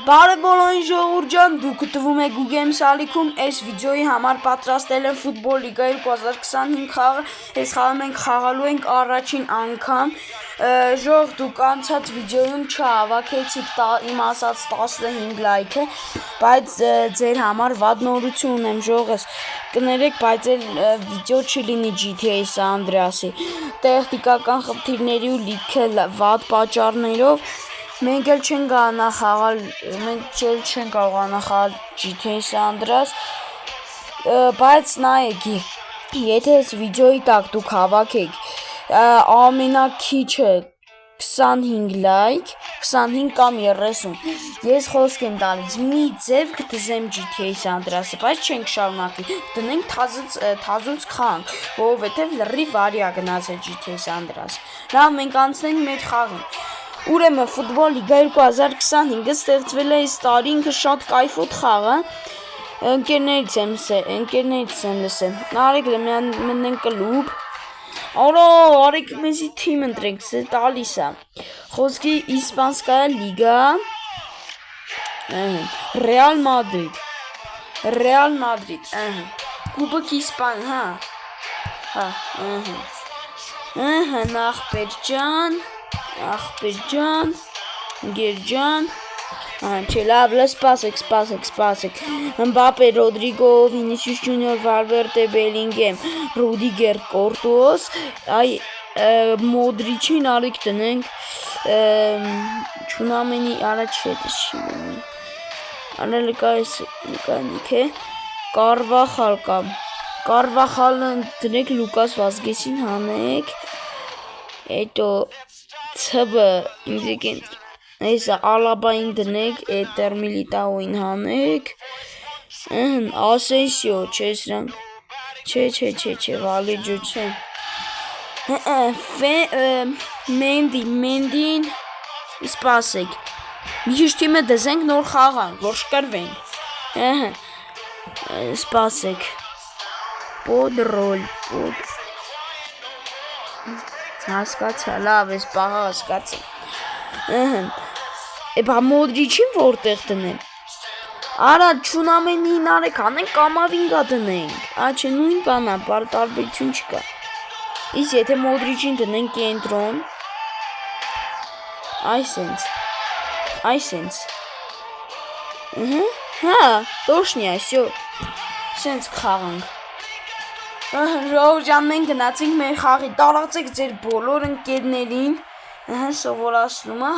Բարև բոլորին ժողովուրդ ջան, դուք գտնվում եք Google Սալիքում, այս վիդեոյի համար պատրաստել եմ ֆուտբոլ լիգա 2025 խաղը, այս խաղը մենք խաղալու ենք առաջին անգամ, ժող դուք անցած վիդեոյում չհավաքեցիք իմ ասած 15 լայքը, բայց ձեր համար վատ նորություն ունեմ ժողս, կներեք, բայց այլ վիդեո չլինի GTA San Andreas-ի, տեխնիկական խնդիրների ու լիքը վատ պատճառներով մենք էլ չեն կարողանա խաղալ, մենք չեն կարողանա խաղալ GTA San Andreas, բայց նայեք, եթե այս վիդեոյի տակ դուք հավաքեք ամենակիչը 25 լայք, 25 կամ 30, ես խոսք եմ տալիս, մի ձև կդզեմ GTA San Andreas-ը, բայց չենք շարունակի, դնենք թազուց խանք, որովհետև լրիվ վարի ա գնացել GTA San Andreas-ը, լավ մենք անցնենք մեր խաղին, Ուրեմն ֆուտբոլ լիգա 2025-ը ստեղծվել է այս տարի ինքը շատ կայֆոտ խաղ է, ընկերներից եմ լսել, արեք մնենք կլուբ, արեք մեզի թիմ ընտրենք, սե տալիս է, խոսքի իսպանսկայա լիգա, Ռեալ Մադրիդ, կուբակ իսպան, Ախպերջան, գերջան, չէ լավ, սպասեք, Մբապե, Ռոդրիգո, Վինիսիուս Ջունիոր, Վալվերդե, Բելինգեմ, Ռուդիգեր, Կորտուոս, Մոդրիչին արեք տնենք, Չունամենի առաջ հետս չի բնի, անելկայնիք է, Կարվախալը տնեք Լուկաս Վազգեսին հանեք, հետո ցբը ինձ Էսա Ալաբային դնեք, Էտեր Միլիտաոին հանեք, Ասենսիո, չէ սրանք, չէ, Վալեջո չէ, Մենդին, սպասեք, մի քիչ թիմը դզենք նոր խաղանք, որ շկրվենք, սպասեք, Պոդրոլ, հասկացա, լավ, ես պահա հասկացա, Էբա Մոդրիչին որտեղ դնեմ, արա Չունամենին արեք, անենք Կամավինգա դնենք, չէ նույն բանա, տարբերություն չկա, իսկ եթե Մոդրիչին դնենք կենտրոն, այսենց, տոշնի այսյո, սենց խաղանք, ժողովուրդ ջան մենք գնացինք մեր խաղի, տարածեք ձեր բոլոր ընկերներին, սովորացնում է,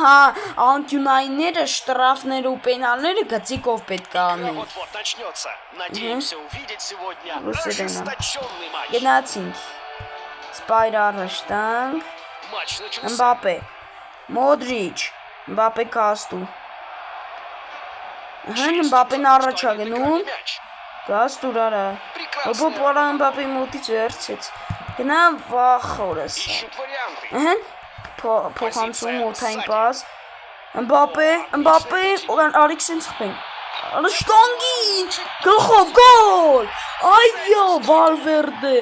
անկյունայինները, շտրաֆները ու պենալները գծիկով պետք է անենք, գնացինք, սպայր առաջ տանք, Մբապե, Մոդրիչ, Մբապե կաստու, Մբապեն առաջ ա գնում, կաստուր արա, ոպոպ արա Մբապեի մոտից վերցեց, գնամ վախորս, փոխանցում օթային պաս, Մբապե, արիք սենց խպենք, շտանգին, գլխով, գոլ, այո, Վալվերդե,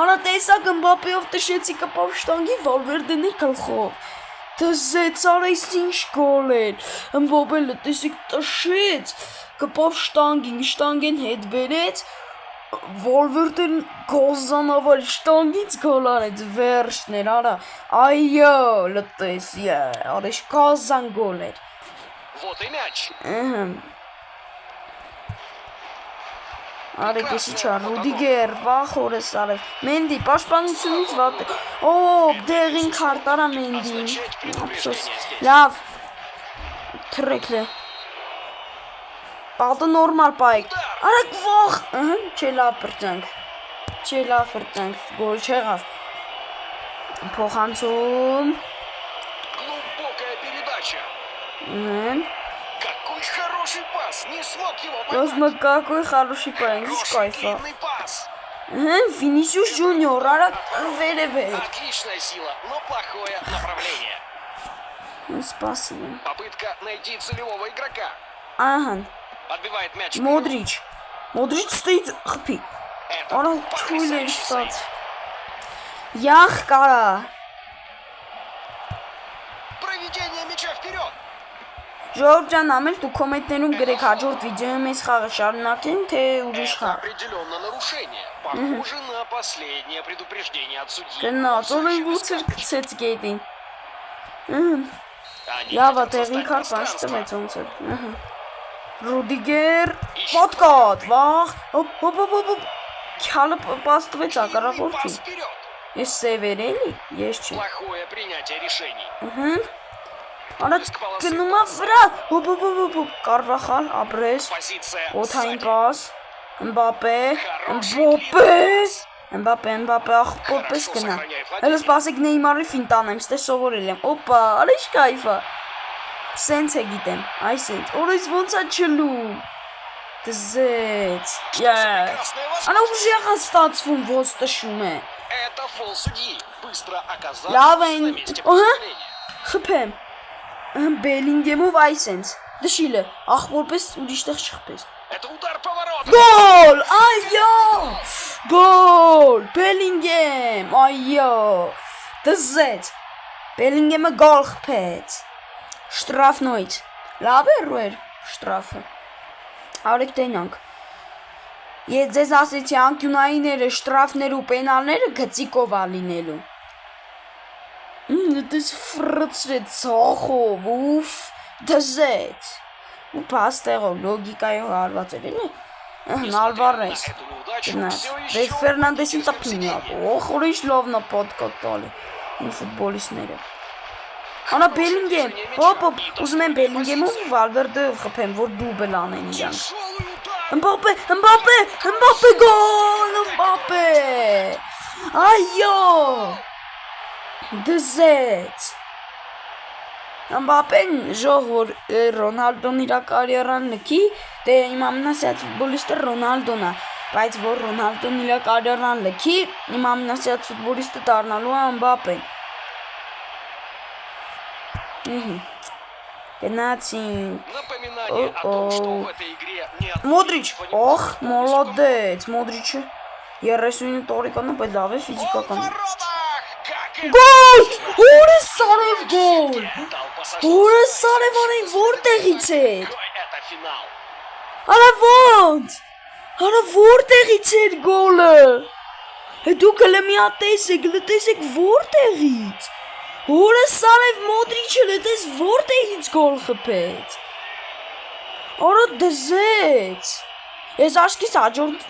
արա տեսակ Մբապեով տշեցի կպավ շտանգին, Վալվերդեն է գլխով, դզեց, արա ის ինչ գոլ էր, Մբապելը տեսեք տշեց, կպավ շտանգին հետ բերեց, Վալվերդեն գոզանավար շտանգից գոլ արեց, վերջներ, արա, այո, լտես, արեշ գազան գոլ էր, արեք եսի չա, Ռուդիգեր, վախորս արեք, Մենդի, պաշպանությունից վատ է, դեղին քարտ արա Մենդին, ապսոս, լավ, թրեքլե, Պատը նորմալ պայք, արեք վախ, չէ լավ պրծանք, գոլ չեղավ, փոխանցում, какой хороший пас, ինչ կայֆա, Վինիսիուս Ջունիոր, արեք վերև է, սպասին, ահան, Մոդրիչ ստույց խպի, արա թույլ էր ստաց, յախ կարա, Ժողովուրդ ջան, ամեն դուք կոմենտներում գրեք հաջորդ վիդեոյում այս խաղը շարունակենք, թե ուրիշ խաղ։ Определенно нарушение. Похоже на последнее предупреждение от судьи. Գնաց, օրեն ո՞ց գցեց գետին։ Они Լավ, хотят տեղին создать քար բաց пространство. տվեց ոնց է։ Ռուդիգեր, պատկատ, վաղ, հոպ։ Քյալը բաց տվեց ակարակորտին։ Пас вперед. Ես սև էր էլի, ես չի։ Плохое принятие решений. Արա գնում է վրա, հոպ, Կարվախալ, ապրես, Позиция օթային сзади. պաս, Մբապե, ախպոպես գնա։ Հələ սպասեք Նեյմարի ֆինտան եմ, ստե սովորել եմ։ Օպա, արիշ կայֆա։ Սենց է գիտեմ, այսինչ, օրից ոնց է չլում։ Դզեց։ Արա ուժեղ է ստացվում, ոնց տշում է։ Это фол судьи. Быстро оказался Լավ на են, месте ահա, преступления. խփեմ։ Բելինգեմով այսենց։ Դշիլը, ախ որպես ուրիշտեղ չխփես։ Это удар по воротам. Գոլ, այո։ Գոլ, Բելինգեմ, այո։ Դզեց։ Բելինգեմը գոլ խփեց։ Շտրաֆնոյց։ Լավ է ռուեր շտրաֆը։ Արեք տենանք։ Ես ձեզ ասեցի անկյունայինները, շտրաֆները ու պենալները գծիկով ա լինելու։ Դες ֆրծրեց ծոխով, ուֆ, դզեց։ Ու պաստեղով, լոգիկայով հարված էր, էլի։ Նալվարես։ Эту неудачу Գնաց։ все Դե еще Ֆերնանդեսին находится в տպնի ա։ нападении. Օխ, ուրիշ լովն է պոդկոտ տալի։ Իմ ֆուտբոլիստները։ Անա Բելինգեմ, հոպ, ուզում եմ Բելինգեմով ու Վալվերդեով խփեմ, որ դուբլ անեն իրանք։ Тяжелый удар. Մբապե, գոլ, Մբապե։ Այո։ Դզեց։ Մբապեն ժող որ Ռոնալդոն իր կարիերան լքի, դե իմ ամենասիրած ֆուտբոլիստը Ռոնալդոն է, բայց որ Ռոնալդոն իր կարիերան լքի, իմ ամենասիրած ֆուտբոլիստը դառնալու է Մբապեն։ Գնացինք։ Напоминание о том, что в этой игре нет Մոդրիչ, никакого օխ, մոլոդեց, Մոդրիչը 39 տարեկան է, բայց լավ է В ֆիզիկական։ воротах! Как и Գոլ! Ուրը Սարև գոլ! дал пассажир. Ուրը Սարևանին որտեղից է։ Какой это финал? Արա որտեղից էր գոլը։ Դուք լմիատեսեք, լտեսեք որտեղից։ Ուրը Սարև Մոդրիչը լտես որտեղից գոլ խփեց։ Արա դզեց։ Ես աշկիս հաջորդ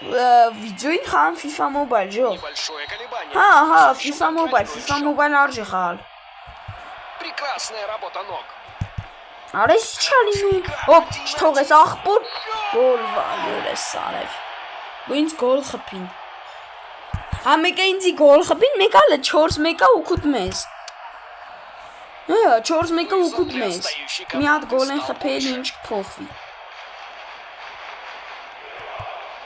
վիդեոին խաղամ FIFA Mobile, ժող։ Небольшое колебание. Հա, Со FIFA счетом Mobile, 0:0. FIFA Mobile արժի խաղալ։ Прекрасная работа ног. Արես չալինում։ Հոպ, չթողես աղբոր։ Գոլ վայորը Սարև։ Ու ինձ գոլ խփին։ Հա մեկը ինձի գոլ խփին, մեկը լը 4-1-ը ուքուտ մեզ։ Հա, 4-1-ը ուքուտ մեզ։ Մի հատ գոլ են խփել, ինչ կփոխվի։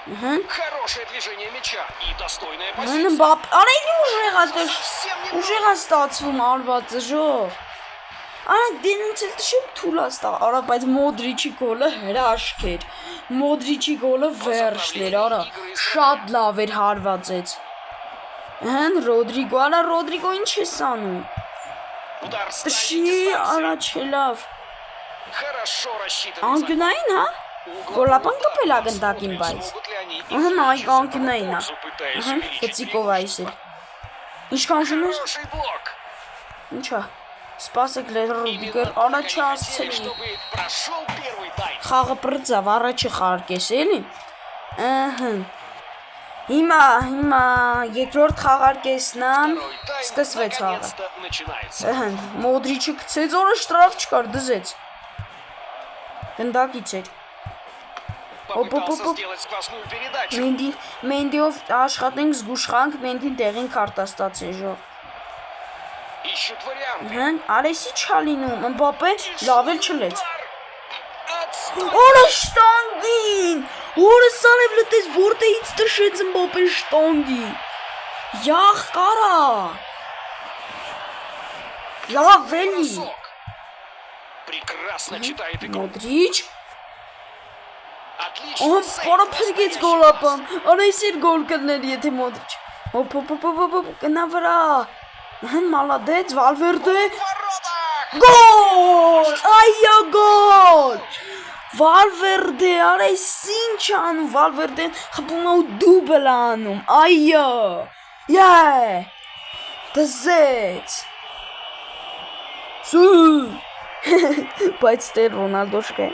Хорошее движение мяча и достойная Հն позиция. բապ, արելի ուժեղ է դեր։ Совсем не Ուժեղ է ստացվում արվածը, ժող։ Արա դենից էլ տշում թուլ է ստա, արա, բայց Մոդրիչի գոլը հրաշք էր։ Մոդրիչի գոլը վերջն էր, արա, շատ լավ էր հարվածեց։ Հն Ռոդրիգո, արա Ռոդրիգո ինչ ես անում։ Удар с Տշի, дальней արա дистанции. չէ լավ։ Хорошо рассчитанный заход. Անկյունային, հա։ Գոլապան կպել ա գնդակին, բայց։ Смогут ли они Ահն այ извлечь из этого անկյունային է։ пользу, пытаясь Ահն увеличить գծիկով այսել։ преимущество? Ինչքան ուժում ես։ Хороший блок. Ինչա։ Սպասեք Լեր Ռոդրիգեր, Именно արա так они хотели, չասցրի։ чтобы прошел первый тайм. Խաղը բրծավ, առաջը խարկես, էլի։ Ահն։ Հիմա երկրորդ խաղարկեսնամ, Второй тайм սկսվեց խաղը։ наконец-то начинается. Ահն, Մոդրիչը գցեց, օրը շտրաֆ չկար, դզեց։ Գնդակից էր։ Попытался сделать сквозную передачу. Մենդիով աշխատենք զգուշխանք, Մենդին տեղին քարտա ստացի ժող։ Ищут варианты. Հն, արեսի չալինում, Մբապե լավ էլ չլեց։ Отстой. Օրը շտանգին, օրը Սարև լտես որտեղից տշեց Մբապե շտանգի։ Յախ կարա։ Լավ էլի։ Бросок. Прекрасно читает игру. Մոդրիչ, Отлично. ահա сейв. պարը փրկեց Настоящий գոլապան։ класс. Արեսիր գոլ կներ եթե Մոդրիչ։ Հոպ գնա վրա։ Հն մալադեց Վալվերդե։ В воротах. Գոլ! Այո, գոլ! Վալվերդե, արա ինչ անում, Վալվերդեն խփում է ու դուբլ անում, այո, դզեց, բայց դե Ռոնալդո շկե,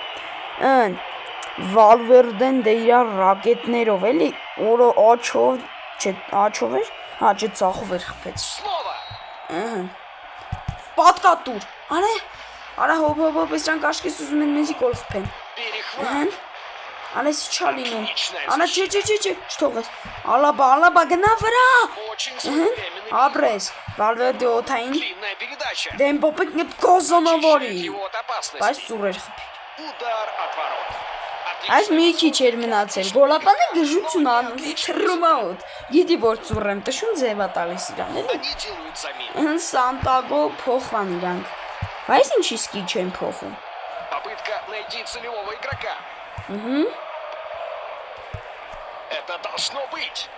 Վալվերդեն դե իրար ռակետներով էլի, որը աչով էր, ծախով էր խփեց, պատկատուր, արա հոբ, ես ճան կաշկես ուզում են մեզի կոլ խփեն, Անես չա լինում, անա չէ, չթողես, ալաբա, գնա վրա, ապրես, Վալվերդե օթային, դեմպոպեկ նետ կոզոնովորի, բայց ծուր էր խպի, այս մի քիչ էր մնացել, գոլապանը գժություն անում, թռում աուտ, գիտի որ ծուր եմ, տշում ձևա տալիս իրան, էլի, Սանտագո փոխվան իրանք, բայց ինչ իսկի չեն փոխում, Это должно быть.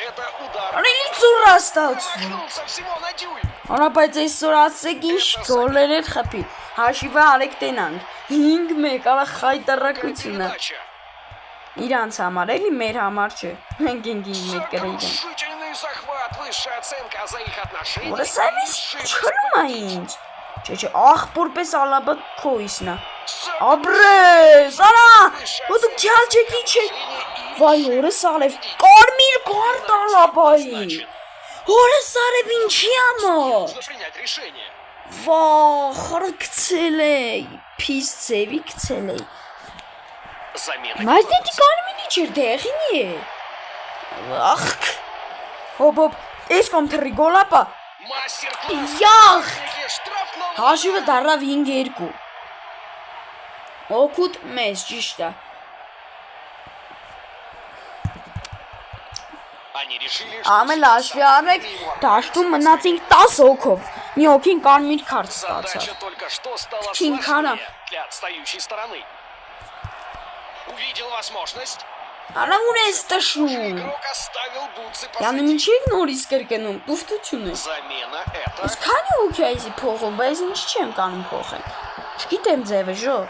Это удар. Արելի ծուրա ստացվում։ Со всего на дюйм. Անա բայց այսօր ասեք ինչ գոլեր էր խփի։ Հաշիվը արեք տենանք։ 5-1 արա խայտարակությունը։ Իրանց համար էլի մեր համար չէ։ Մենք ենք 5-1 կրել։ Решительный захват, высшая оценка за их отношения. Որը սավից չլում է ինչ։ Չէ, աղբորպես ալաբա քոիսնա։ Ապրես, արա, ու դու քյալջեկի չէ։ Վայ, օրը սարև, կարմիր կարդ ալաբայի։ Օրը սարև ինչի համար։ Վա, խարը կցել էի, պիս ձևի կցել էի։ Բայց դետի կարմինի չեր դեղին է։ Աղք։ Հոբ, ես կոմ թրի գոլապա։ Յաղ, հաշիվը դարավ 5-2։ Օգուտ մեզ, ճիշտ է։ Ամել աշվի արեք, դաշտում մնացինք 10 հոգով, մի հոգին կարմիր քարտ ստացավ։ Քին քարա։ Արա ուր ես տշում։ Յանը ինչ եք նորից կրկնում, տուվտություն է։ Ես քանի հոգի այսի փողում, բայց ինչ չեմ կանում փողել։ Չգիտեմ ձևը, ժոր։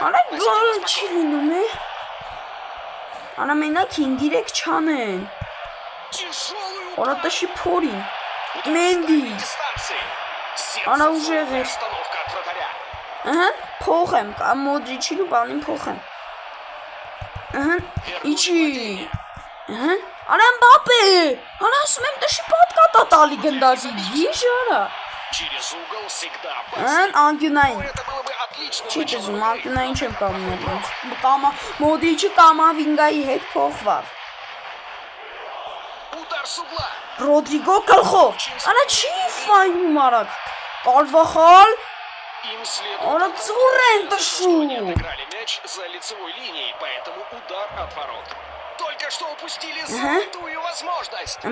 Արա գոլ չի լինում է։ Արա մենակ 5-3 չանեն։ Արա տշի փորին։ Մենդի։ Արա ուժեղ էր։ Փոխեմ, մոդրիչին ու բանին փոխեմ։ Իչի։ Արա Մբապե։ Արա ասում եմ տշի պատկատա տալի գնդակի, գիշ արա։ Անկյունային։ Չի տզում, անկյունային չեմ կամունել։ Մոդիչը կամավինգայի հետ փոխվավ։ Ռոդրիգո կլխով։ Արա չի ֆայնում արակ։ Կալվախալ։ Արա ծուր են տշում։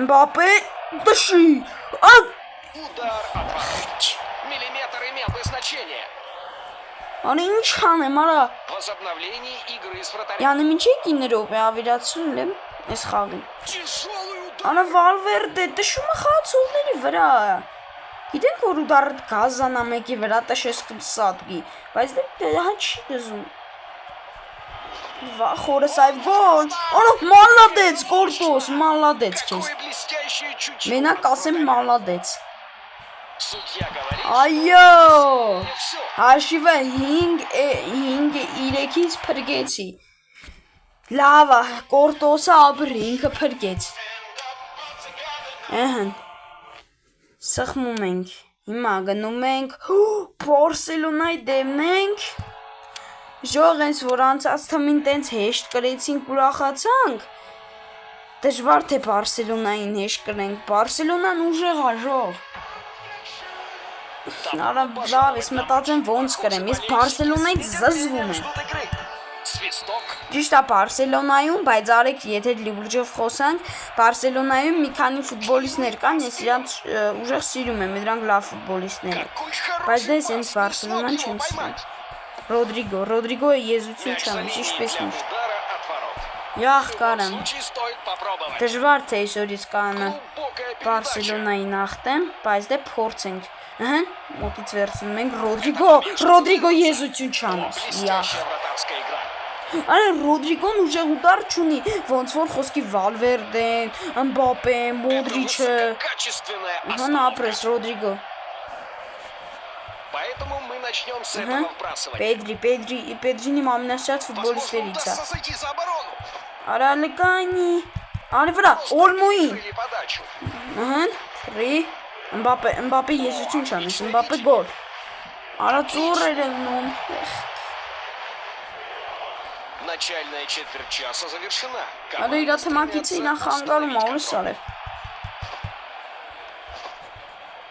Մբապե տշի։ Миллиметр имел бы значение. Արա ինչ անեմ, արա։ Возобновление игры с вратарем. Յանը ինչ եք 9 րոպե ավիրացրել եմ այս խաղին։ Արա Վալվերդե տշումը խաղացողների վրա։ Գիտենք որ ուդար գազանա մեկի վրա տշես սատգի, բայց դե հա չի դզում։ Վա խորս այվ գոլ։ Արա մալադեց կորտոս, մալադեց քեզ։ Մենակ ասեմ մալադեց։ Այո։ Հաշիվը 5-3-ից փրկեցի։ Լավ է, կորտոսը ապր ինքը փրկեց։ Ահա։ Սխմում ենք։ Հիմա գնում ենք Բարսելոնայի դեմն ենք։ Ժող ենք, որ անցած թմին տենց հեշտ կրեցինք ուրախացանք։ Դժվար թե Բարսելոնային հեշտ կրենք։ Բարսելոնան ուժեղ է, ժող։ Արա լավ, ես մտածեմ ոնց կրեմ, ես Բարսելոնայից զզվում եմ։ Ճիշտ է Բարսելոնայում, բայց արեք եթե լիուրջով խոսանք, Բարսելոնայում մի քանի ֆուտբոլիստներ կան, ես իրանց ուժեղ սիրում եմ, դրանք լավ ֆուտբոլիստներ են։ Բայց դե ես Բարսելոնան չեմ սիրում։ Ռոդրիգոը եզություն չանում, ինչպես միշտ։ Յախ В любом կարեմ։ случае стоит попробовать. Դժվար թե այսօրից կանեմ Глубокая передача. Բարսելոնայի նախտեմ, բայց դե փորձենք։ Ահա, մոտից վերցնում ենք Ռոդրիգո եզություն չանես։ Յախ։ Блестящая вратарская игра. Արա Ռոդրիգոն ուժեղ ուդար չունի, ոնց որ խոսքի Վալվերդեն, Մբապեն, Մոդրիչը։ Высококачественная Ահա основа. ապրես Ռոդրիգո։ Поэтому мы начнем с этого вбрасывания. Պետրինի ամենաշատ Возможно, ֆուտբոլիստերից է։ удастся зайти за оборону. Արա լկանի։ Արի վրա, Օլմոին։ Открыли подачу. Ահա, 3 Մբապե եզություն չանես, Մբապե գոլ։ Արա ծուրեր են նոմ։ Начальная четверть часа завершена. Արա իր թմակիցը ինա խանգարում ա, ուրս արև։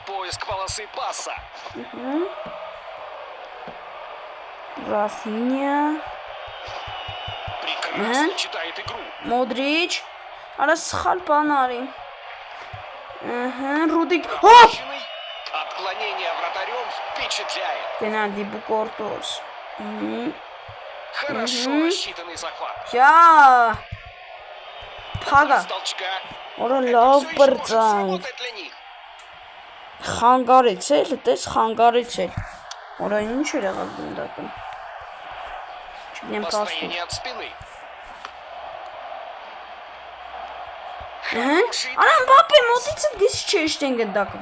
Поиск полосы паса. Ռաֆինյա, Прекрасно читает игру. Մոդրիչ, արա սխալ բան արի։ Ահա, Ռուդիկ, հոպ։ Пропущенный. Отклонение вратарем впечатляет. Գնալի Բուկորտոս։ Хорошо рассчитанный захват. Յա։ Փագա, С толчка. օրա Это լավ всё еще может բրծան։ сработать для них. Խանգարեց էլ, տես խանգարեց էլ։ Օրա ինչ էր եղավ գնդակը։ Չգիտեմ փաստու։ Построение от спины. Արա Մբապե մոտից դից չեշտեն գնդակը։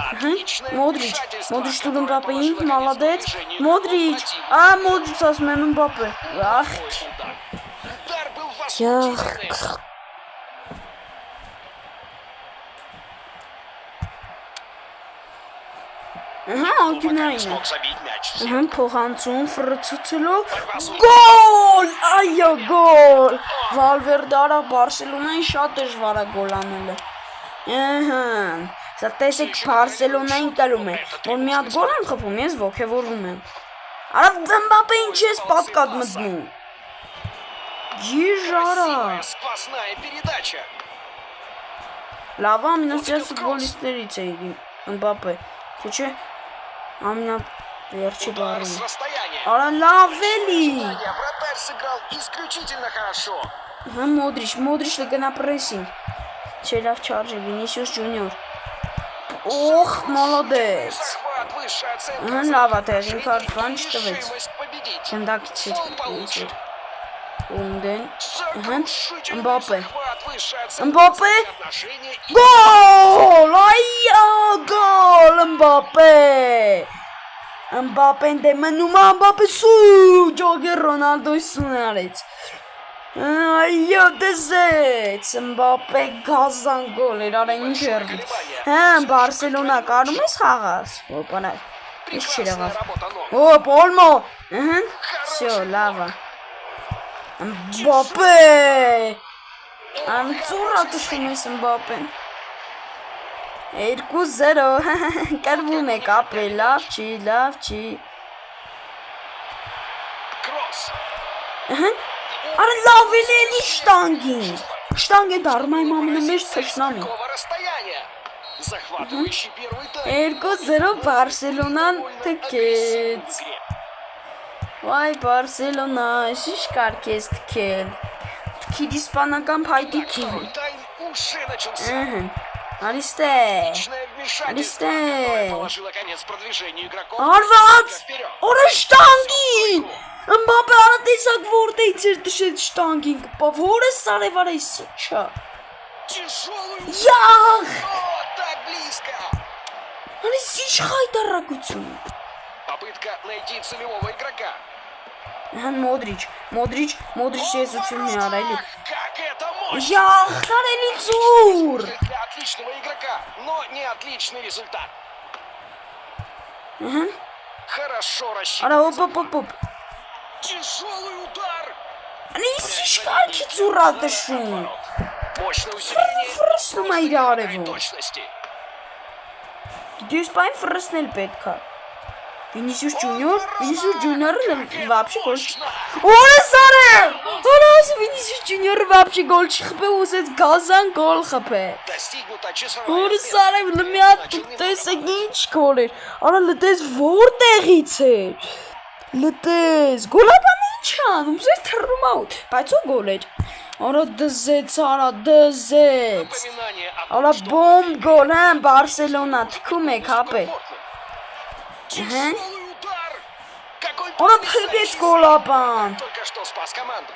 Отличное Մոդրիչ, вмешательство, Մոդրիչ դու которое Մբապեին, положило конец մալադեց։ продвижению Մոդրիչ, противника. Մոդրիչ ասում եմ Մբապե։ Ախ, Плохой удар. Удар был յախ։ возмутительным. Ահա, Пока не անկյունային է։ смог забить мяч. Ահա փոխանցում ֆրծուցելով գոլ, այո գոլ։ Վալվերդը արա Բարսելոնային շատ դժվար է գոլ անելը։ Ահա, սա տեսեք Բարսելոնային կլում է, որ մի հատ գոլ եմ խփում, ես ոգևորվում եմ։ Արա Մբապեին չես պատկատ մտնում։ Գիժարա։ Красивая сквозная передача. Լավ ամենասիրած ֆուտբոլիստներից է Մբապե։ Թե չէ ամենա վերջի Удар բառը։ с расстояния. Արա լավ էլի։ Вратарь сыграл исключительно хорошо. Հա Մոդրիչը գնա պրեսինգ։ Չէ լավ չարժի Վինիսիուս Ջունիոր։ Օխ, մոլոդես։ Захват, высшая оценка. Ահա за լավ է թե поражение ինքար и բան չտվեց։ решимость победить. Գնդակից Гол էր։ получен. Ունդեն։ Сокрушительный Մբապե։ захват, высшая оценка. Մբապե։ за отношения и Գոլ! Այո, գոլ Մբապե։ Մբապեն դե մնում է Մբապե սու, ջոգեր Ռոնալդոյի սուն արեց։ Այո, դեսեց Մբապե գազան գոլ էր, արա ինչ երդի։ Հա, Բարսելոնա կարում ես խաղաս։ Ոպանա։ Ինչ չի прекрасная եղավ։ работа ног. Օ, Պոլմո։ Ահա։ Всё, լավա։ Մբապե։ Անցուրա դժում ես Մբապեն։ 2-0 կրվում է կապրել, լավ չի։ Кросс. Արա լավ էլի շտանգին։ Շտանգը դառնում է իմ ամենամեծ թշնամին։ Такого расстояния. Захватывающий первый тайм. 2-0 Բարսելոնան Довольно թքեց։ агрессивный в игре. Վայ Բարսելոնա, ինչ կարքես թքել։ Թքիր իսպանական փայտիկին։ Второй тайм уже начался. Արիստե։ Личное вмешательство, Алистер. которое положило конец продвижению игроков. Արված։ Вперед. Օրա շտանգին։ Մբապե արա տեսակ որտեղից էր դշել շտանգին կպա, որը սարևարը սիչա։ Тяжелый удар. Յախ։ О, так близко. Անի ինչ խայտարակություն։ Попытка найти целевого игрока. Հան Մոդրիչ եզությունն է արելի։ Как это мощно! Յախ, արելի ծուր։ Для отличного игрока, но не отличный результат. Хорошо рассчитан. Արա ոպ։ Тяжелый удар. Անի ինչ կարքի ծուրա դշում։ Мощное усиление. Ֆրսնում է իր Добавляет արևում։ точности. Դյուս պայն ֆրսնել պետք է։ Վինիսիուս Ջունիորը вообще գոլ։ Օրը սարը։ Օրս Վինիսիուս Ջունիորը вообще գոլ չխփե ուսեց գազան գոլ խփե։ Достигнута часовая Օրը отметка. սարը մի հատ տեսեք ինչ գոլ էր։ Արա լտես որտեղից էր։ Լտես գոլաբանը ինչ անում, զեր թռում out, բայց ու գոլ էր։ Արա դզեց, արա դզեց։ Напоминание о Արա том, что բոմ գոլ, հա, Բարսելոնա, թքում եք, հապե։ тяжелый удар. Какой Արա потрясающий փրկեց сейв. գոլապան։ Только что спас команду.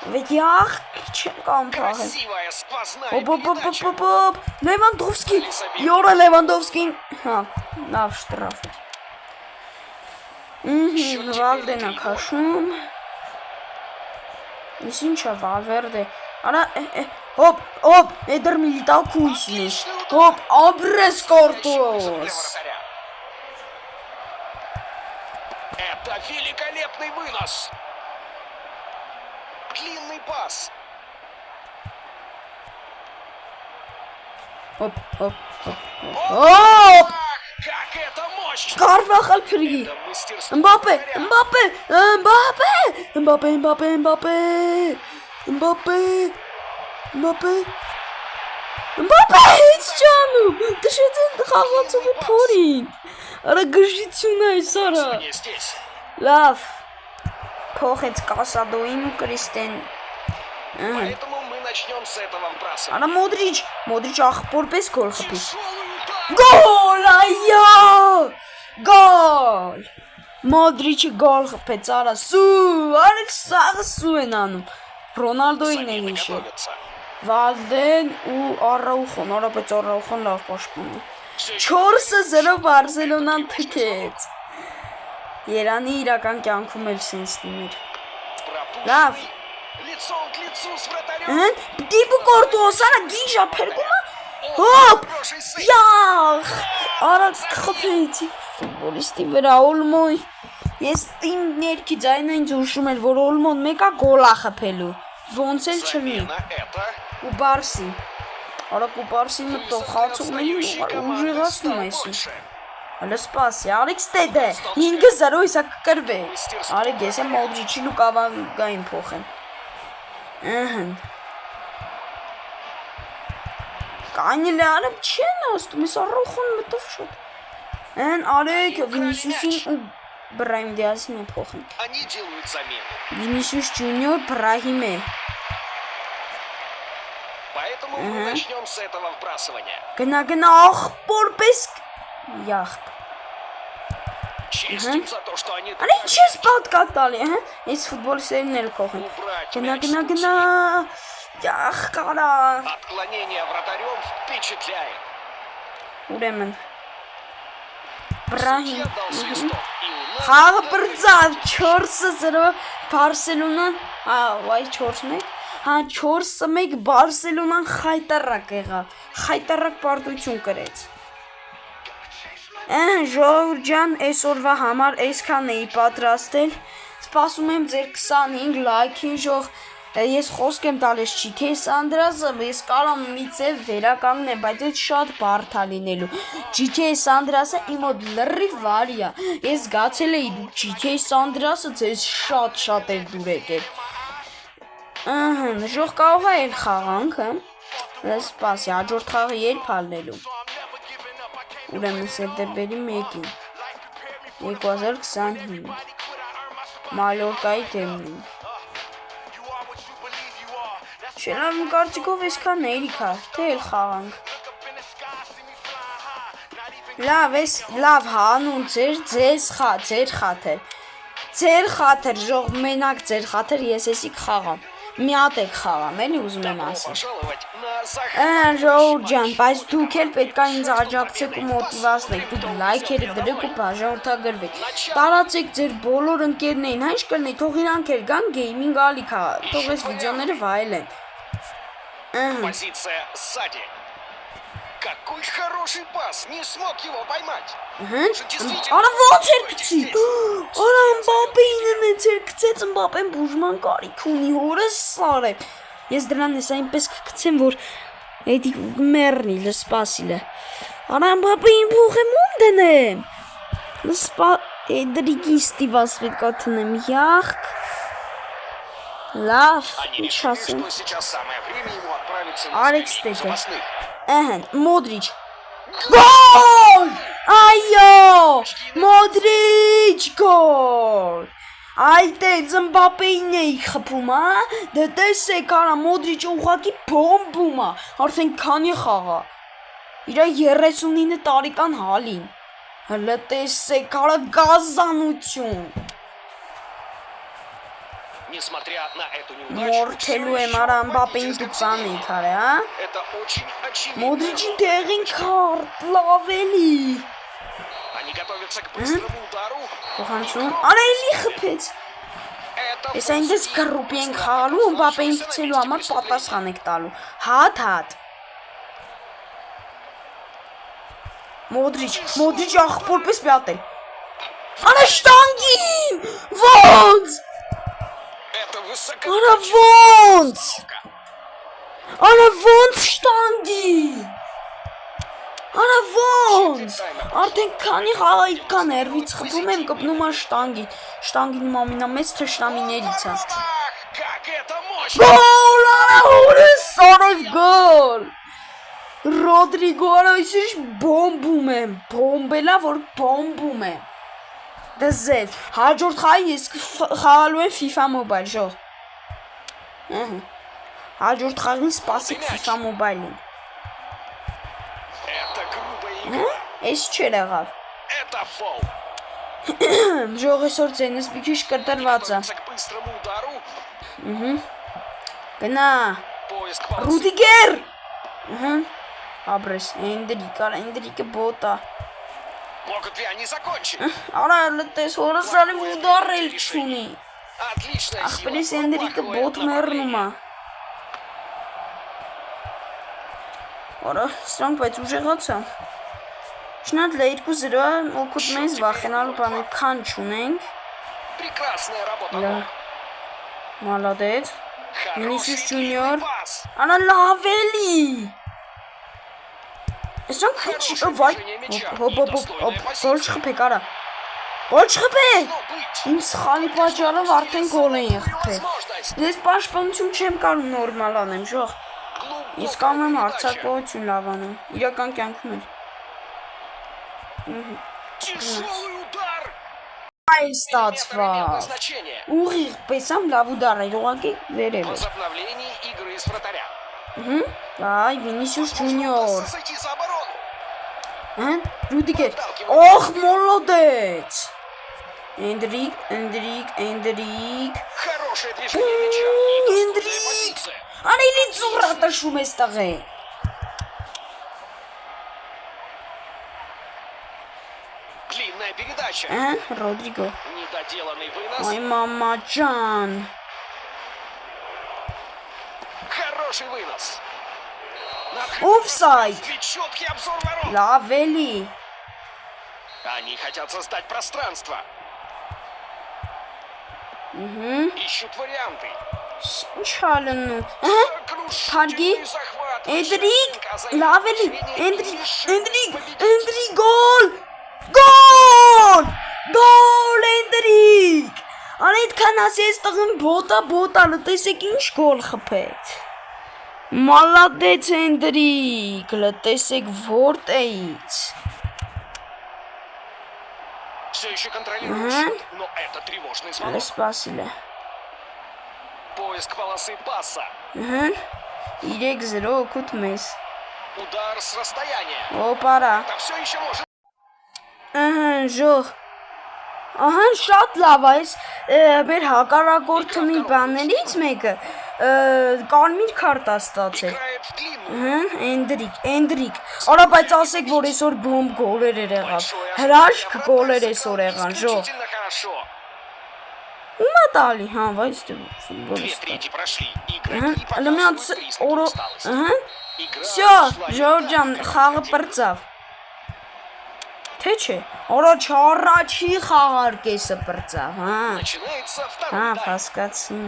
Վեթ յախ չեն կամ փաղել։ Красивая сквозная Օպ, передача. Լևանդովսկի, Յորա Լևանդովսկին, հա, լավ շտրաֆ։ Վալդենա քաշում։ Ես ինչա Վալվերդե։ Արա, հոպ, Էդեր Միլիտաո քույսն է։ Հոպ, Աբրես Для Կորտոս։ вратаря. Это великолепный вынос. Длинный пас. Հոպ։ Ах, как это мощно! Կարվախալ փրկի։ Это мастерство Մբապե, вратаря. Մբապե, ինչ ճանում։ Դժեց են խաղացողի փորին։ Արա գժություն է սարա։ Не здесь. Լավ։ Փոխեց Կասադոին ու Կրիստեն։ Поэтому мы начнем с этого вбрасывания. Արա Մոդրիչ ախպոր պես գոլ խփի։ Тяжелый удар. Գոլ այա։ Գոլ։ Մոդրիչը գոլ խփեց, արա սու, արեք սաղը սու են անում։ Ռոնալդոին է Замены հիշել։ готовятся. Վալդեն ու Արաուխոն, արաբեց Արաուխոն լավ պաշտպան է։ Все 4-0 Բարսելոնան թքեց։ Երանի իրական կյանքում էլ սենց լիներ։ Լավ։ Лицом к лицу с вратарем. Դիպու Կորտոս, արա գիժա փերկումը։ Հոպ։ Хороший сейв. Յախ, արա խփեցի ֆուտբոլիստի վրա Օլմոյ։ Ես իմ ներքի ձայնը ինձ ուշում էր, որ Օլմոն մեկա գոլ է խփելու։ Ոնց էլ չլինի։ Замена это. Ու Բարսի։ Արա ու Բարսի մտով խացումների ուժեղացնում է այսօր։ Հələ սպասի, Ալեքս Տեդե, 5-0 իսա կկրվե։ Արեք ես եմ Մոդրիչին ու Կավանգային փոխեմ։ Ահն։ Կանիլը արებ չեն աստում, ես առողուն մտով շոտ։ Ահն, Արեք Վինիսիուսին ու Բրահիմ Դիազին է փոխեմ։ Они делают замену. Վինիսիուս Ջունիոր Բրահիմե։ Поэтому мы начнем с этого вбрасывания. Գնա ախպոր պես յախ։ Честь им за то, что они Արա ինչ ես պատկակ տալի, հա։ Ես ֆուտբոլիստերին էլ փոխեմ։ убрать Գնա мяч с пути. յախ կարա։ Отклонение вратарем впечатляет. Ուրեմն Բրահիմ Судья дал свисток, и у нас Խաղը բրծավ 4-0 Բարսելոնան, այ 4-1, հա 4-1 Բարսելոնան խայտարակ եղավ, խայտարակ պարտություն կրեց։ Ժողովուրդ ջան, այսօրվա համար այսքան էի պատրաստել, սպասում եմ ձեր 25 լայքին ես խոսք եմ տալիս GTA San-Andreas-ը, ես կարամ մի ձև վերականգնեմ, բայց այդ շատ բարդ է լինելու։ GTA San-Andreas-ը իմ մոտ լրիվ վարի է։ Ես զգացել էի GTA San-Andreas-ը ձեզ շատ էր դուր եկել։ Ժող կարող է էլ խաղանք, սպասի, հաջորդ խաղը երբ ալնելու։ Ուրեմն սեպտեմբերի 1-ին 2025 Մալորկայի դեմն Շենարում կարծիքով այսքան էրիքա, թե էլ խաղանք։ Լավ հանուն ձեր խաթր, ժող մենակ ձեր խաթր ես եսիք խաղամ, մի հատ եք խաղամ, էլի ուզում եմ ասել։ Ժողովուրդ ջան, բայց դուք էլ պետք է ինձ աջակցեք ու մոտիվացնեք, դուք լայքերը դրեք ու բաժանորդագրվեք։ Տարածեք ձեր բոլոր ընկերներին, հա ինչ կլինի, թող իրանք էլ գան գեյմինգ ալիք, թող այս վիդեոները վայելեն։ Позиция сзади. Какой хороший пас! Не смог его поймать. Արա ոնց էր գցի։ Արա Մբապեին նենց էր գցեց, Մբապեն բուժման կարիք ունի, հորս սարե։ Ես դրան ես այնպես կգցեմ, որ էդի մեռնի, լսպասիլը։ Արա Մբապեին փոխեմ ում դնեմ։ Էդրիկի ստիվաս պետք է տնեմ, յախք։ Լավ, ինչ ասեմ։ Ալեքս Տեդե։ Մոդրիչ։ Գոլ! Այո! Մոդրիչ գոլ! Այ դե Մբապեին էի խփում, հա։ Դե տեսեք, արա Մոդրիչը ուղղակի բոմբում է։ Արդեն քանի խաղա։ Իրա 39 տարեկան հալին։ Հələ տեսեք, արա գազանություն։ Несмотря на эту неудачу, Մորթելու եմ արա Մբապեին դուք բանեիք արել, հա։ это очень очевидно. Մոդրիչին տեղին քարտ, լավ էլի։ Они готовятся к быстрому удару. Խոհանցում, արա էլի խփեց։ Это Ես այնպես կռուպի ենք խաղալու, Մբապեին գցելու համար պատասխան եք տալու։ Հատ։ Մոդրիչ ախպորպես պյատել։ Արա շտանգին, ոնց։ Это Արա ոնց շտանգի։ Արա ոնց։ Արդեն քանի խաղայք կա ներվից խփում եմ կպնում ա շտանգին։ Շտանգին իմ ամենամեծ թշնամիներից է։ Как это мощно! Գոլ, արա հորեսարով գոլ։ Ռոդրիգո արա այսիշ բոմբում եմ, բոմբելա որ բոմբում եմ։ Դզետ, հաջորդ խաղի ես խաղալու եմ FIFA Mobile, ժող։ Հաջորդ խաղին սպասեք FIFA Mobile-ին։ Это грубая игра. Էս չեր եղավ։ Это фол. Ժող այսօր ձենս մի քիչ կտրված է։ Готовятся к быстрому удару. Գնա, Поиск полосы. Ռուդիգեր։ Ապրես, Էնդրիկը բոտա։ Могут ли они закончить? Արա լտես հորսալի ուդարել չունի։ Отличная сила. Ախպերիս Էնդրիկը բոտ մեռնում է։ Արա, սրանք բայց ուժեղաց է։ Շնատ լա 2-0 օգուտ մեզ վախենալու բանը քան չունենք։ Прекрасная работа. Լա, մալադեց։ Վինիսիուս Хороший Ջունիոր։ длинный пас. Արա լավ էլի։ Սրանք ինչի վայ։ Հոպ, գոլ չխփեք արա։ Գոլ չխփեք։ Но быть. Իմ սխալի պատճառով արդեն գոլ են եղել։ Возможность. Ես պաշտպանություն չեմ կարող նորմալ անեմ, ժող։ Ես կարող եմ հարցակողություն լավ անեմ, իրական կյանքում էլ։ Тяжелый удар. Այ Именно ստացվա։ променял назначение. Ուղիղ պես ամ լավ ուդար էր, ուղղակի վերև էր։ Возобновление игры из вратаря. Այ Վինիսիուս Ջունիոր։ Зайти за оборону. Ռուդիգեր։ Օխ, մոլոդեց։ Էնդրիկ։ Хорошее движение мяча. И достойная позиция. Անելի ծուռա տշում ես տղե։ Длинная передача. Ռոդրիգո։ Недоделанный вынос. Այ մամա ջան։ Хороший вынос. Офсайд։ Четкий обзор ворот. Լավ էլի։ Они хотят создать пространство. Ищут варианты. Ինչ ալնում։ Сокрушительный захват. Էնդրիկ, Каза- լավ էլի։ Движение Էնդրիկ, գոլ։ Գոլ Էնդրիկ։ Անիդքան ասի ես տղն բոտա, լտեսեք ինչ գոլ խփեց։ Մալադեց Էնդրիկ, լտեսեք որտեից։ Все еще контролирует счет, но это тревожный звонок. Սպասիլ է։ Поиск полосы паса. 3-0 օգուտ մեզ։ Удар с расстояния. Օպարա։ Да все еще может. Ժող։ Շատ լավ է, այս մեր հակառակորդի մի բաներից մեկը կարմիր քարտ է ստացել։ Играет в длинную. Էնդրիկ։ Արա բայց ասեք, որ այսօր բոմբ գոլեր էր եղավ։ Հրաշք գոլեր այսօր եղան, ժող։ Исключительно хорошо. Ումա տալի, հա, վայս դու Две ֆուտբոլիստ։ трети прошли. Игроки Լմյաց показывают признак օրո, усталости. Игра Всё, шла Ժորժան, խաղը պրծավ։ Թե չէ, առաջ առաջի խաղարկեսը պրծավ, հա։ Начинается Հա, второй тайм. հասկացի։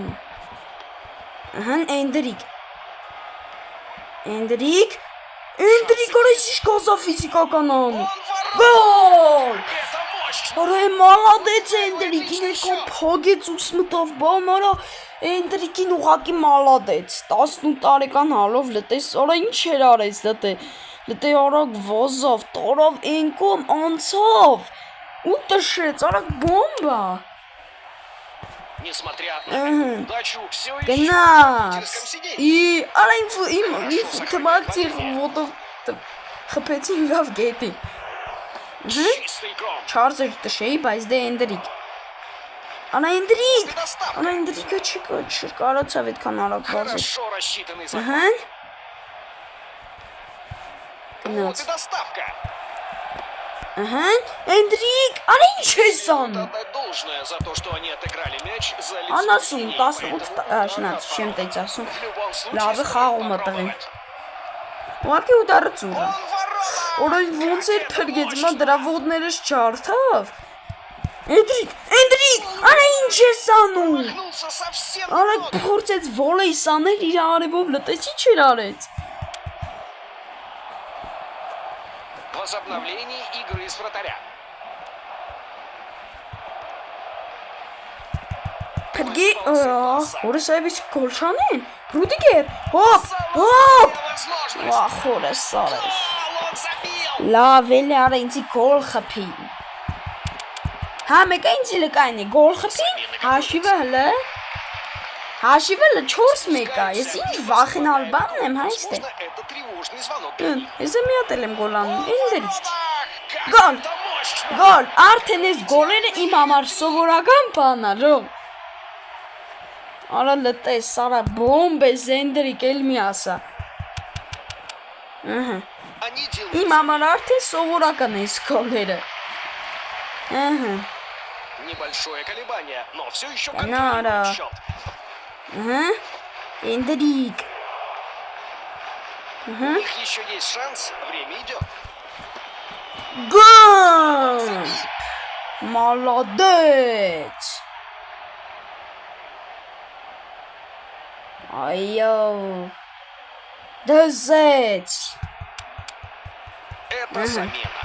Էնդրիկ, օրես ինչ կոզա ֆիզիկական անում։ Он ворот. Գոլ։ Это мощь. Արե մալադեց Էնդրիկին այդքան փագեց ու սմտով բամ արա Էնդրիկին ուղակի մալադեց 18 տարեկան հալով լտես արա ինչ էր արեց լտե արագ վազավ տարավ ենկում անցավ ու տշեց արագ բոմբա Несмотря на неудачу, все еще в Գնաց։ родительском сиденье. Արա իմ թմակցի ոտով խփեցին լավ գետի։ Чистый гром. Չարժեր տշեի, բայց դե Էնդրիկ։ Էնդրիկ։ Էնդրիկը չկարողացավ այդքան արագ վազել։ Хорошо рассчитанный заход. Ահա։ Вот Գնաց։ и доставка. Ահա։ Էնդրիկ, արա ինչ ես անում։ Надо отдать должное за то, что они отыграли мяч за лицо Անասուն синей, 18 поэтому շնաց, չեմ տեць ասում։ в любом случае Լավ է стоит խաղում ա տղեն։ попробовать. Ուղղակի ուտարություն Он է։ ворота! Օրը ոնց էր Как это փրկեց, мощно! մա դրա ոտներս չարթավ։ Էնդրիկ, արա ինչ ես անում։ Промахнулся совсем Արա немного. փորձեց վոլեյ սանել իր արևով լտեցի չեր արեց։ Возобновление игры с вратаря. Փրկի, որսայվից գոլշանեն։ Ռուդիգեր, հոպ, հոպ։ Возможность. Վախորը սարես։ Гол он забил. Լավ էլի արա ինձի գոլ խփի։ Հա մեկը ինձի լկային է գոլ խփի։ Հաշիվը հլը։ Հաշիվը հլը 4-1 է։ Ես ինչ վախենալ բանն եմ հայստե։ Возможно, это тревожный звонок. для них. Ես մի հատ եմ գոլ անում։ Էնդրից։ Как Гол! это мощно! Գոլ, արդեն այս գոլերը իմ համար սովորական բան է, ռո։ Արա լտես, սարա բոմբ է Էնդրիկ էլ մի ասա։ Ահա։ Они делают Իմ համար արդեն սովորական է այս գոլերը։ Ահա։ небольшое колебание, но все еще Нара. контролируют счет. Ահա։ Էնդրիկ։ У них еще есть шанс, время идет. Գոլ։ Молодец։ Այո։ Դզեց։ Это замена.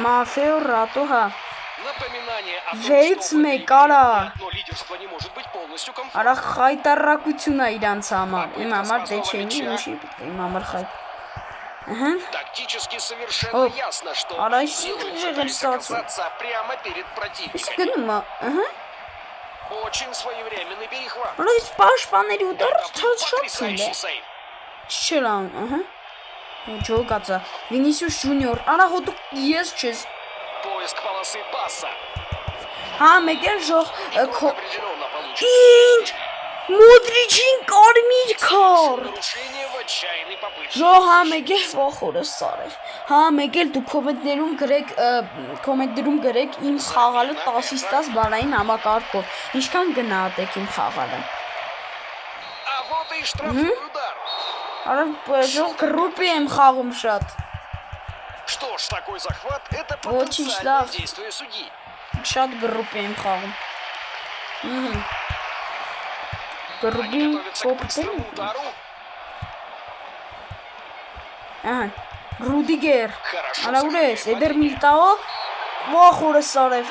Մաֆեո ռատոհա։ Напоминание о том, Վեց что в этой մեկ արա։ игре одно лидерство не может быть полностью комфортным. Արա խայտարակություն է իրանց համար։ Իմ համար դե չեինի, ինչի պետք է իմ համար խայտ։ Ահա։ Тактически совершенно Оп. ясно, что А они Россия делают, же пытаясь рисоваться. оказаться прямо перед Իսկ противниками. գնում է, ահա։ Очень своевременный перехват. Արա ის պաշտպաների ու դեռ Это был շատ потрясающий է։ сейв. Չրան, ահա։ Ջոկացա։ Վինիսիուս Ջունիոր, արա հոտու ես չես։ Поиск полосы паса. Հա, մեկ էլ ժող Определенно получится. Ինչ Մոդրիչին կարմիր քար։ Нарушение в отчаянной попытке. Ժող հա մեկ էլ վախորը սարեր։ Հա մեկ էլ դու կոմենտներում գրեք իմ խաղալը 10-ից 10 բանային համակարգով։ Ինչքան գնահատեք իմ խաղալը։ А вот и штрафной удар. Արա ժող գրուպի եմ խաղում շատ։ Что ж, такой захват — это Очень потенциальное штраф. действие судьи. Շատ գրուպի եմ խաղում։ Գրուպի Они готовятся к կոպտել։ быстрому удару. Ահա, Ռուդիգեր։ Хорошо Արա ուր ես, сохранили Էդեր владение. Միլտաո, վախորը սարև։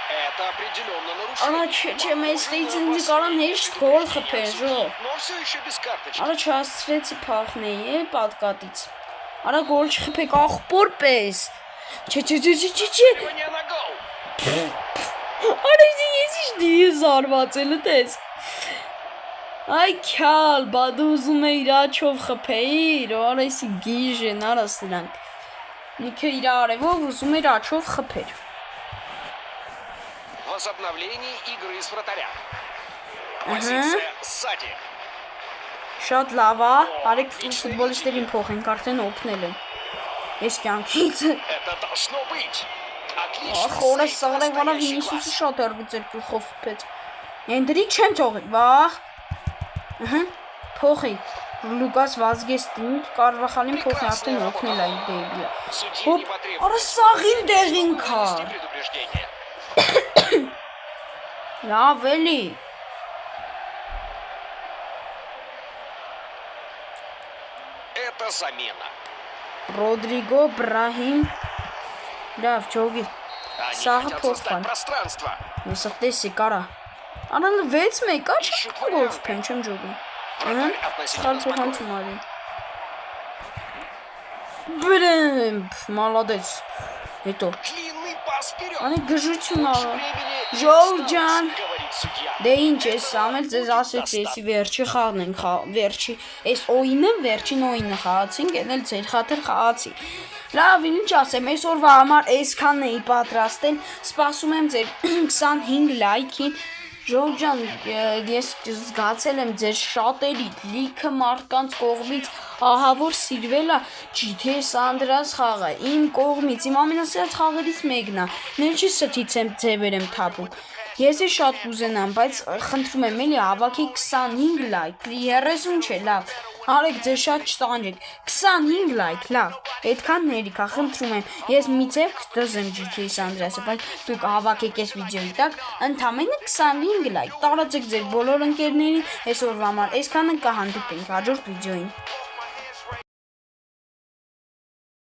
Это определенно Արա нарушение. չէ, մեծ ստեյց ինձ կարան հեշտ գոլ խփել, ժող։ Но все еще без карточки. Արա չհասցրեցի փախնեի պատկատից։ Արա գոլ չխփեք աղբոր պես։ Չէ։ Внимание на гол. Արա ես ինչ դի զարվածել ես։ Այ քալ, բա դու ուզում ես իր աչով խփեիր, արա էսի գիժ են, արա սրանք։ Նիքը իր արևով ուզում էր աչով խփեր։ Возобновление игры с вратаря. Позиция сзади. Շատ լավ է, արեք ֆուտբոլիստերին փոխենք, արդեն օգնել են։ Ես կյանքից։ Это должно быть. Отлично. Ախ, օրը սարը վանա Վինիսիուսը շատ արգուծեր գլխով փեց։ Էնդրիկ չեմ թողի, վախ։ Ահա, փոխի։ Լուկաս Վազգեստին Կարվախալին փոխի արդեն օգնել այն դեբիա։ Судьи Հոպ, не потребуют արա սաղին դեղին вынести քա։ предупреждение. Լավ էլի։ Это замена. Ռոդրիգո Բրահիմ։ Լավ, ճոգի։ Они Սաղը хотят փոխվան։ создать пространство. Ես ըտեսի կարա։ Արա 6-1 կա, չեմ գոլֆ փեմ, չեմ ճոգի։ Ահա, Вратарь относительно սխալ спокоен. փոխանցում արի։ Բրեմփ, մալադեց։ Հետո Длинный пас вперед. Անի գժություն Больше ա։ времени не Ժոլ осталось ջան, говорить. говорит судья. Դե ինչ ես ամել ձեզ ասեցի, էսի վերջի խաղն ենք վերջի, այս օինը վերջին օինը խաղացինք, են էլ ձեր խաթր խաղացի։ Լավ, ինչ ասեմ, այսօրվա համար այսքանն էի պատրաստել, սպասում եմ ձեր 25 լայքին, Ժողովուրդ ջան, ես զգացել եմ ձեր շատերի լիքը մարդկանց կողմից ահա որ սիրվել է GTA San Andreas խաղը, իմ կողմից, իմ ամենասիրած խաղերից մեկն է, ներջի ստից եմ ձևեր եմ թափում, ես է շատ կուզենամ, բայց խնդրում եմ էլի հավաքի 25 լայք, 30 չէ, լավ, արեք ձեր շատ չտանջեք, 25 լայք, լավ, այդքան ներիքա, խնդրում եմ, ես մի ձև կդզեմ GTA San Andreas-ը, բայց դուք հավաքեք այս վիդեոյի տակ, ընդամենը 25 լայք, տարածեք ձեր բոլոր ընկերներին, այսօրվա համար, այսքանը կհանդիպենք հաջորդ վիդեոյին։